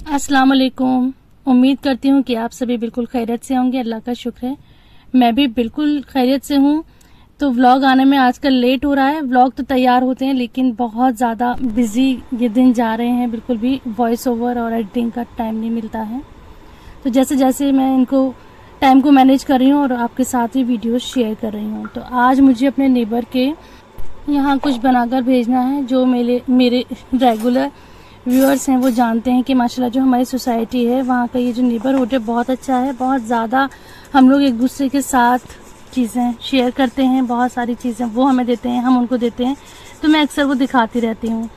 अस्सलाम वालेकुम। उम्मीद करती हूँ कि आप सभी बिल्कुल खैरियत से होंगे। अल्लाह का शुक्र है, मैं भी बिल्कुल खैरियत से हूँ। तो व्लॉग आने में आजकल लेट हो रहा है। व्लॉग तो तैयार होते हैं लेकिन बहुत ज़्यादा बिजी ये दिन जा रहे हैं, बिल्कुल भी वॉइस ओवर और एडिटिंग का टाइम नहीं मिलता है। तो जैसे जैसे मैं इनको टाइम को मैनेज कर रही हूँ और आपके साथ ही वीडियोस शेयर कर रही हूँ। तो आज मुझे अपने नेबर के यहाँ कुछ बनाकर भेजना है। जो मेरे रेगुलर व्यूअर्स हैं वो जानते हैं कि माशाल्लाह जो हमारी सोसाइटी है वहाँ का ये जो नेबरहुड है बहुत अच्छा है। बहुत ज़्यादा हम लोग एक दूसरे के साथ चीज़ें शेयर करते हैं, बहुत सारी चीज़ें वो हमें देते हैं, हम उनको देते हैं। तो मैं अक्सर वो दिखाती रहती हूँ।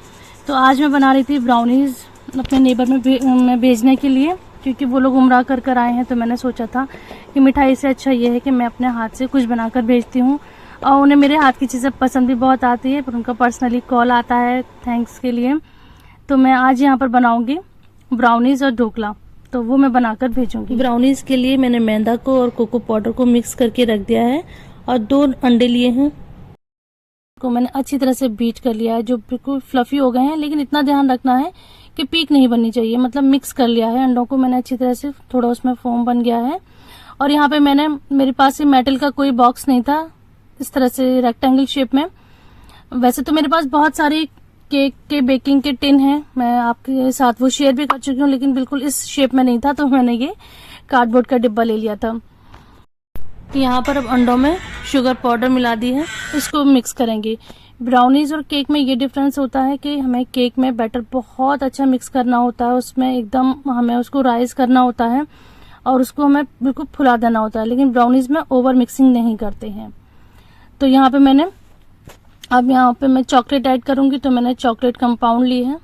तो आज मैं बना रही थी ब्राउनीज़ अपने नेबर में भेजने के लिए, क्योंकि वो लोग उम्रा कर आए हैं। तो मैंने सोचा था कि मिठाई से अच्छा ये है कि मैं अपने हाथ से कुछ बनाकर भेजती हूँ। और उन्हें मेरे हाथ की चीज़ें पसंद भी बहुत आती है, पर उनका पर्सनली कॉल आता है थैंक्स के लिए। तो मैं आज यहाँ पर बनाऊंगी ब्राउनीज़ और ढोकला, तो वो मैं बनाकर भेजूंगी। ब्राउनीज़ के लिए मैंने मैदा को और कोको पाउडर को मिक्स करके रख दिया है और 2 अंडे लिए हैं को मैंने अच्छी तरह से बीट कर लिया है, जो बिल्कुल फ्लफी हो गए हैं। लेकिन इतना ध्यान रखना है कि पीक नहीं बननी चाहिए, मतलब मिक्स कर लिया है अंडों को मैंने अच्छी तरह से, थोड़ा उसमें फोम बन गया है। और यहाँ पे मेरे पास ये मेटल का कोई बॉक्स नहीं था इस तरह से रेक्टेंगल शेप में। वैसे तो मेरे पास बहुत सारी केक के बेकिंग के टिन हैं, मैं आपके साथ वो शेयर भी कर चुकी हूँ, लेकिन बिल्कुल इस शेप में नहीं था, तो मैंने ये कार्डबोर्ड का डिब्बा ले लिया था। यहाँ पर अब अंडों में शुगर पाउडर मिला दी है, इसको मिक्स करेंगे। ब्राउनीज और केक में ये डिफरेंस होता है कि हमें केक में बैटर बहुत अच्छा मिक्स करना होता है, उसमें एकदम हमें उसको राइज करना होता है और उसको हमें बिल्कुल फुला देना होता है। लेकिन ब्राउनीज में ओवर मिक्सिंग नहीं करते हैं। तो यहाँ पे मैं चॉकलेट ऐड करूंगी। तो मैंने चॉकलेट कंपाउंड ली है,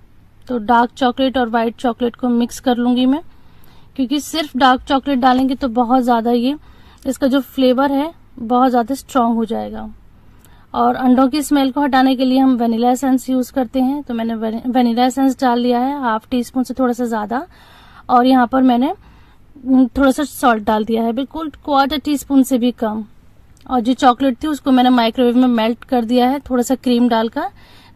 तो डार्क चॉकलेट और वाइट चॉकलेट को मिक्स कर लूंगी मैं, क्योंकि सिर्फ डार्क चॉकलेट डालेंगे तो बहुत ज़्यादा ये इसका जो फ्लेवर है बहुत ज़्यादा स्ट्रांग हो जाएगा। और अंडों की स्मेल को हटाने के लिए हम वनीला एसेंस यूज़ करते हैं। तो मैंने वनीला एसेंस डाल लिया है, ½ टीस्पून से थोड़ा सा ज़्यादा। और यहाँ पर मैंने थोड़ा सा सॉल्ट डाल दिया है, बिल्कुल ½ टीस्पून से भी कम। और जो चॉकलेट थी उसको मैंने माइक्रोवेव में मेल्ट कर दिया है थोड़ा सा क्रीम डालकर।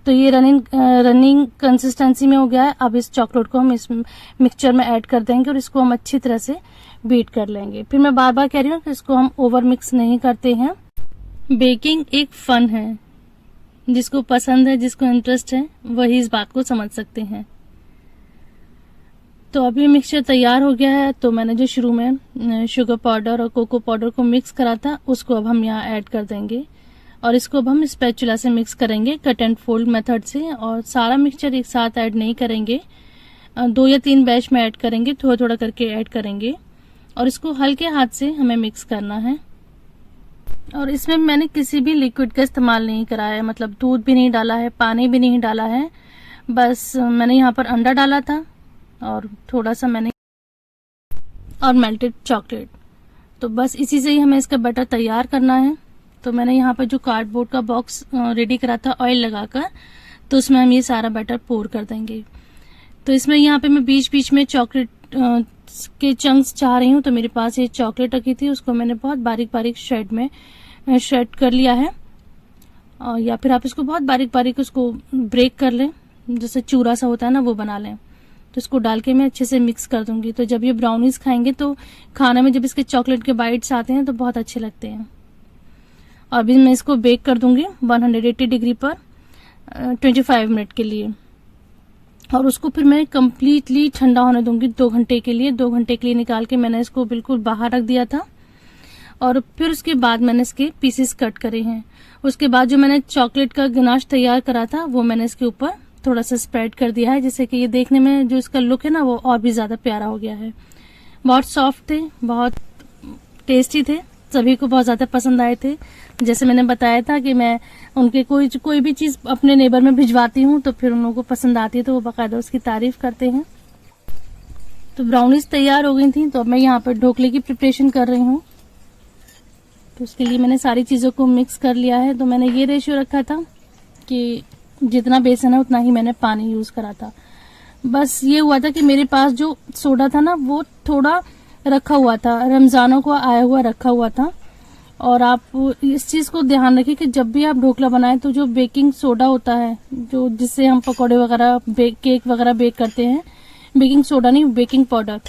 तो ये रनिंग कंसिस्टेंसी में हो गया है। अब इस चॉकलेट को हम इस मिक्सचर में ऐड कर देंगे और इसको हम अच्छी तरह से बीट कर लेंगे। फिर मैं बार बार कह रही हूँ कि इसको हम ओवर मिक्स नहीं करते हैं। बेकिंग एक फन है, जिसको पसंद है, जिसको इंटरेस्ट है, वही इस बात को समझ सकते हैं। तो अभी मिक्सचर तैयार हो गया है। तो मैंने जो शुरू में शुगर पाउडर और कोको पाउडर को मिक्स करा था उसको अब हम यहाँ ऐड कर देंगे और इसको अब हम स्पैचुला से मिक्स करेंगे, कट एंड फोल्ड मेथड से। और सारा मिक्सचर एक साथ ऐड नहीं करेंगे, 2 या 3 बैच में ऐड करेंगे, थोड़ा थोड़ा करके ऐड करेंगे और इसको हल्के हाथ से हमें मिक्स करना है। और इसमें मैंने किसी भी लिक्विड का इस्तेमाल नहीं करा है, मतलब दूध भी नहीं डाला है, पानी भी नहीं डाला है। बस मैंने यहाँ पर अंडा डाला था और थोड़ा सा मैंने और मेल्टेड चॉकलेट। तो बस इसी से ही हमें इसका बैटर तैयार करना है। तो मैंने यहाँ पर जो कार्डबोर्ड का बॉक्स रेडी करा था ऑयल लगाकर, तो उसमें हम ये सारा बैटर पोर कर देंगे। तो इसमें यहाँ पे मैं बीच बीच में चॉकलेट के चंक्स चाह रही हूँ। तो मेरे पास ये चॉकलेट रखी थी, उसको मैंने बहुत बारीक बारीक श्रेड कर लिया है। और या फिर आप इसको बहुत बारीक बारीक उसको ब्रेक कर लें, जैसे चूरा सा होता है ना, वो बना लें। तो इसको डाल के मैं अच्छे से मिक्स कर दूंगी। तो जब ये ब्राउनीज खाएंगे तो खाने में जब इसके चॉकलेट के बाइट्स आते हैं तो बहुत अच्छे लगते हैं। और अभी मैं इसको बेक कर दूंगी 180 डिग्री पर 25 मिनट के लिए। और उसको फिर मैं कम्प्लीटली ठंडा होने दूंगी 2 घंटे के लिए। 2 घंटे के लिए निकाल के मैंने इसको बिल्कुल बाहर रख दिया था। और फिर उसके बाद मैंने इसके पीसेस कट करे हैं। उसके बाद जो मैंने चॉकलेट का गनाश तैयार करा था वो मैंने इसके ऊपर थोड़ा सा स्प्रेड कर दिया है, जिससे कि ये देखने में जो इसका लुक है ना वो और भी ज्यादा प्यारा हो गया है। बहुत सॉफ्ट थे, बहुत टेस्टी थे, सभी को बहुत ज्यादा पसंद आए थे। जैसे मैंने बताया था कि मैं उनके कोई भी चीज अपने नेबर में भिजवाती हूँ तो फिर उन लोगों को पसंद आती है, तो वो बाकायदा उसकी तारीफ करते हैं। तो ब्राउनीज तैयार हो गई थी। तो अब मैं यहाँ पर ढोकले की प्रिपरेशन कर रही हूँ। तो उसके लिए मैंने सारी चीजों को मिक्स कर लिया है। तो मैंने ये रेशियो रखा था कि जितना बेसन है उतना ही मैंने पानी यूज करा था। बस ये हुआ था कि मेरे पास जो सोडा था ना वो थोड़ा रखा हुआ था, रमजानों को आया हुआ रखा हुआ था। और आप इस चीज को ध्यान रखिए कि जब भी आप ढोकला बनाएं तो जो बेकिंग सोडा होता है, जो जिससे हम पकौड़े वगैरह केक वगैरह बेक करते हैं, बेकिंग सोडा नहीं, बेकिंग पाउडर।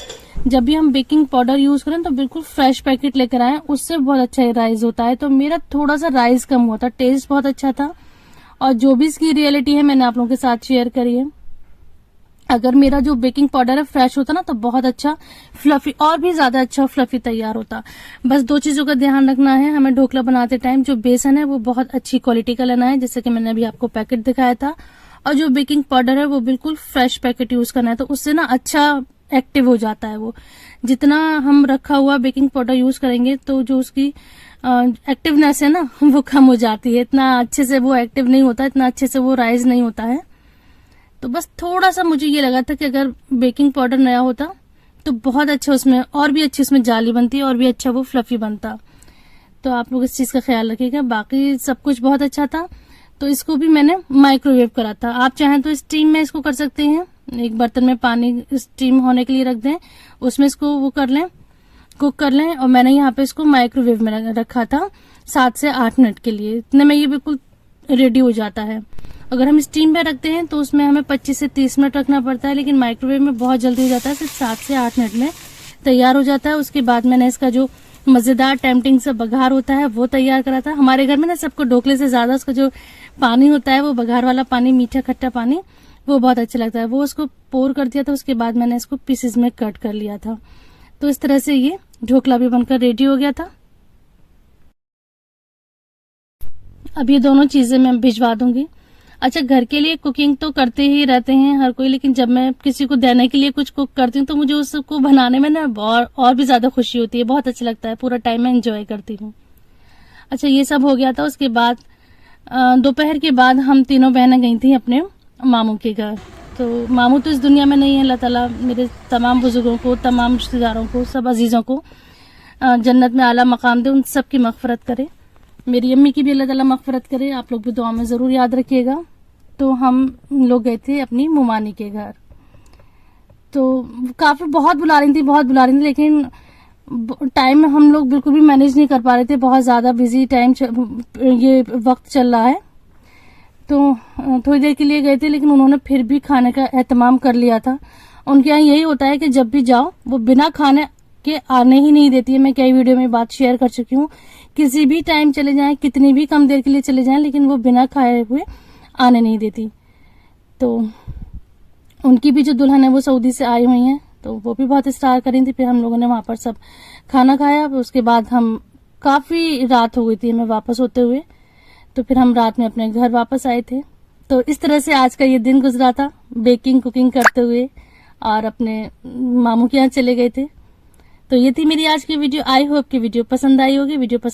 जब भी हम बेकिंग पाउडर यूज करें तो बिल्कुल फ्रेश पैकेट लेकर आए, उससे बहुत अच्छा राइस होता है। तो मेरा थोड़ा सा राइस कम हुआ था, टेस्ट बहुत अच्छा था, और जो भी इसकी रियलिटी है मैंने आप लोगों के साथ शेयर करी है। अगर मेरा जो बेकिंग पाउडर है फ्रेश होता ना तो बहुत अच्छा फ्लफी, और भी ज्यादा अच्छा फ्लफी तैयार होता। बस दो चीजों का ध्यान रखना है हमें ढोकला बनाते टाइम, जो बेसन है वो बहुत अच्छी क्वालिटी का लेना है, जैसे कि मैंने अभी आपको पैकेट दिखाया था, और जो बेकिंग पाउडर है वो बिल्कुल फ्रेश पैकेट यूज करना है, तो उससे ना अच्छा एक्टिव हो जाता है वो। जितना हम रखा हुआ बेकिंग पाउडर यूज करेंगे तो जो उसकी एक्टिवनेस है ना वो कम हो जाती है, इतना अच्छे से वो एक्टिव नहीं होता, इतना अच्छे से वो राइज नहीं होता है। तो बस थोड़ा सा मुझे ये लगा था कि अगर बेकिंग पाउडर नया होता तो बहुत अच्छा उसमें, और भी अच्छी उसमें जाली बनती है, और भी अच्छा वो फ्लफी बनता। तो आप लोग इस चीज का ख्याल रखिएगा। बाकी सब कुछ बहुत अच्छा था। तो इसको भी मैंने माइक्रोवेव करा था। आप चाहें तो स्टीम में इसको कर सकते हैं, एक बर्तन में पानी स्टीम होने के लिए रख दें, उसमें इसको वो कर लें, कुक कर लें, और मैंने यहाँ पे इसको माइक्रोवेव में रखा था 7 से 8 मिनट के लिए। इतने में ये बिल्कुल रेडी हो जाता है। अगर हम स्टीम में रखते हैं तो उसमें हमें 25 से 30 मिनट रखना पड़ता है, लेकिन माइक्रोवेव में बहुत जल्दी हो जाता है, सिर्फ 7 से 8 मिनट में तैयार हो जाता है। उसके बाद मैंने इसका जो मजेदार टेम्पटिंग सा बघार होता है वो तैयार करा था। हमारे घर में ना सबको ढोकले से ज्यादा उसका जो पानी होता है वो बघार वाला पानी, मीठा खट्टा पानी, वो बहुत अच्छा लगता है। वो उसको पोर कर दिया था, उसके बाद मैंने इसको पीसेस में कट कर लिया था। तो इस तरह से ये ढोकला भी बनकर रेडी हो गया था। अब ये दोनों चीजें मैं भिजवा दूंगी। अच्छा, घर के लिए कुकिंग तो करते ही रहते हैं हर कोई, लेकिन जब मैं किसी को देने के लिए कुछ कुक करती हूँ तो मुझे उसको बनाने में ना और भी ज्यादा खुशी होती है, बहुत अच्छा लगता है, पूरा टाइम मैं एंजॉय करती हूँ। अच्छा, ये सब हो गया था। उसके बाद दोपहर के बाद हम तीनों बहनें गई थी अपने मामू के घर। तो मामू तो इस दुनिया में नहीं है, अल्लाह ताला मेरे तमाम बुजुर्गों को, तमाम रिश्तेदारों को, सब अजीजों को जन्नत में आला मकाम दे, उन सब की मगफरत करे। मेरी अम्मी की भी अल्लाह ताला मगफरत करे, आप लोग भी दुआ में जरूर याद रखिएगा। तो हम लोग गए थे अपनी मुमानी के घर। तो काफी बहुत बुला रही थी, लेकिन टाइम में हम लोग बिल्कुल भी मैनेज नहीं कर पा रहे थे, बहुत ज्यादा बिजी टाइम ये वक्त चल रहा है। तो थोड़ी देर के लिए गए थे, लेकिन उन्होंने फिर भी खाने का एहतमाम कर लिया था। उनके यहाँ यही होता है कि जब भी जाओ वो बिना खाने के आने ही नहीं देती है। मैं कई वीडियो में बात शेयर कर चुकी हूँ, किसी भी टाइम चले जाएं, कितनी भी कम देर के लिए चले जाएं, लेकिन वो बिना खाए हुए आने नहीं देती। तो उनकी भी जो दुल्हन है वो सऊदी से आई हुई हैं, तो वो भी बहुत इस्तार कर रही थी। फिर हम लोगों ने वहां पर सब खाना खाया। उसके बाद हम काफी रात हो गई थी हमें वापस होते हुए, तो फिर हम रात में अपने घर वापस आए थे। तो इस तरह से आज का ये दिन गुजरा था, बेकिंग कुकिंग करते हुए, और अपने मामू के यहाँ चले गए थे। तो ये थी मेरी आज की वीडियो। आई होप कि वीडियो पसंद आई होगी। वीडियो पसंद